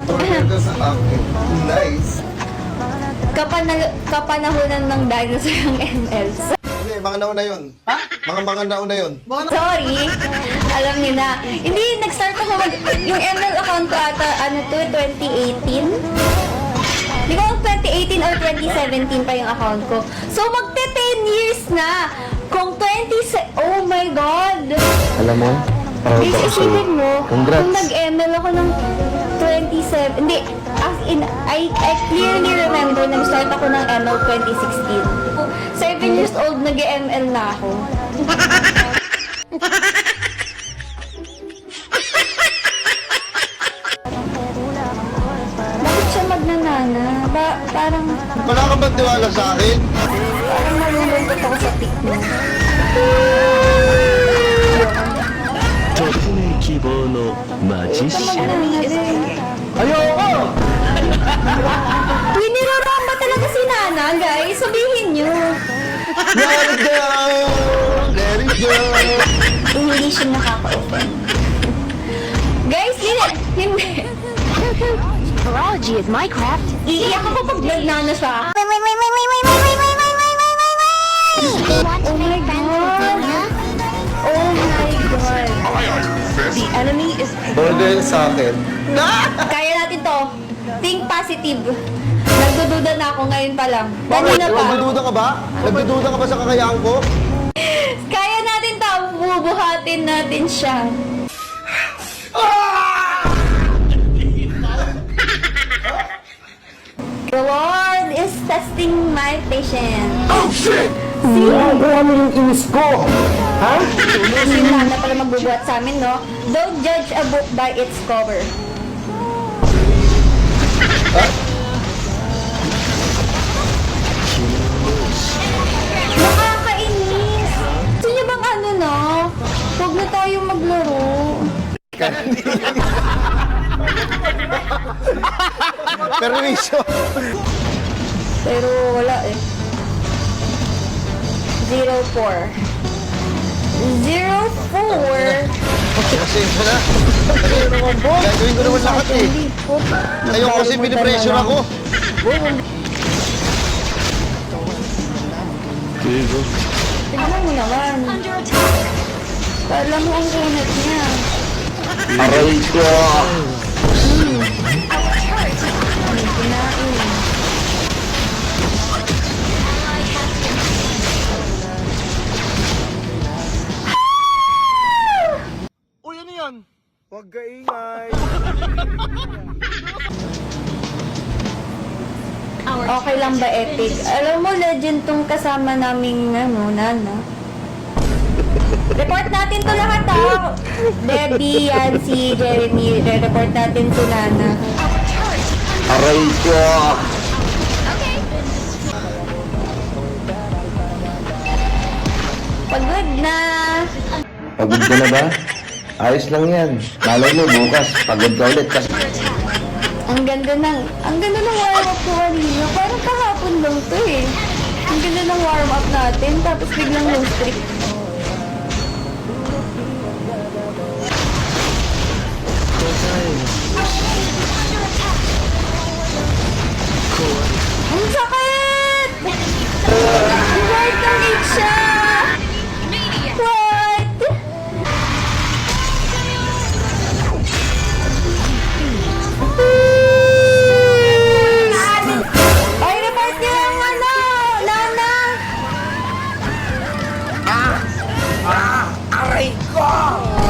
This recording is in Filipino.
Order ka sa akin. Nice. Kapanahonan ng dinosaur ang MLs. Hindi, mga nauna yun. Ha? Mga nauna yun. Sorry. Alam niyo na. Hindi, nag-start ako yung ML account ko ata, 2018? Hindi ko 2018 or 2017 pa yung account ko. So, magte-10 years na. Kung oh my God. Alam mo, proud Guys, ako sa'yo. isipin mo, Congrats. kung nag-ML ako ng 27, hindi, as in, I clearly remember nag-start ako ng ML 2016. 7 years old, nag-ML na ako. Bakit siya magnanana? Parang Wala ka bang tiwala sa akin? nalulungkot ako sa pic mo. 匿名希望のマジシャン Ayoko! Winiroramba talaga si Nana, guys. Sabihin nyo. Let it go! Let it go! Hindi siya nakaka-open. Guys, hindi. Astrology is my craft. Iiyak ako pag nagnana siya. Wait, wait, wait, wait, wait, wait, wait, wait, wait, wait, wait, wait, wait, wait! Want to Oh my make friends with God. Sonia? Oh my God. The enemy is Order sa akin. Kaya natin to. Think positive. Nagdududa na ako ngayon pa lang. Bakit? Kanina pa. Nagdududa ka ba? Nagdududa ka ba sa kakayahan ko? Kaya natin to. Bubuhatin natin siya. The Lord is testing my patience. Oh, shit! Ginagawa mo yung inis ko! Ha? Si Nana pala magbubuhat sa amin, no? Don't judge a book by its cover. Nakakainis! Gusto niyo bang ano, no? Huwag na tayo maglaro. Permiso. Pero wala eh. 04. 04. Kasi ito na. Gagawin ko naman lahat eh. Ayoko kasi pinipressure ako. Tignan mo naman. Kala mo ang unat niya. Aray ko! Kinain. Uy, ano yan? Huwag kaingay. Okay lang ba, Epic? Alam mo, legend tong kasama naming Nana. Report natin to lahat, ha? Debbie, Yancy, Jeremy, report natin to Nana. Aray ko! Pagod na! Pagod ka na ba? Ayos lang yan. Malay mo bukas, pagod ka ulit kasi... Ang ganda ng warm-up ko kanina. Parang kahapon lang to eh. Ang ganda ng warm-up natin, tapos biglang low streak. Ang sakit! Right na hit siya! What? Ay, report niyo ang ano! Nana! Aray ko!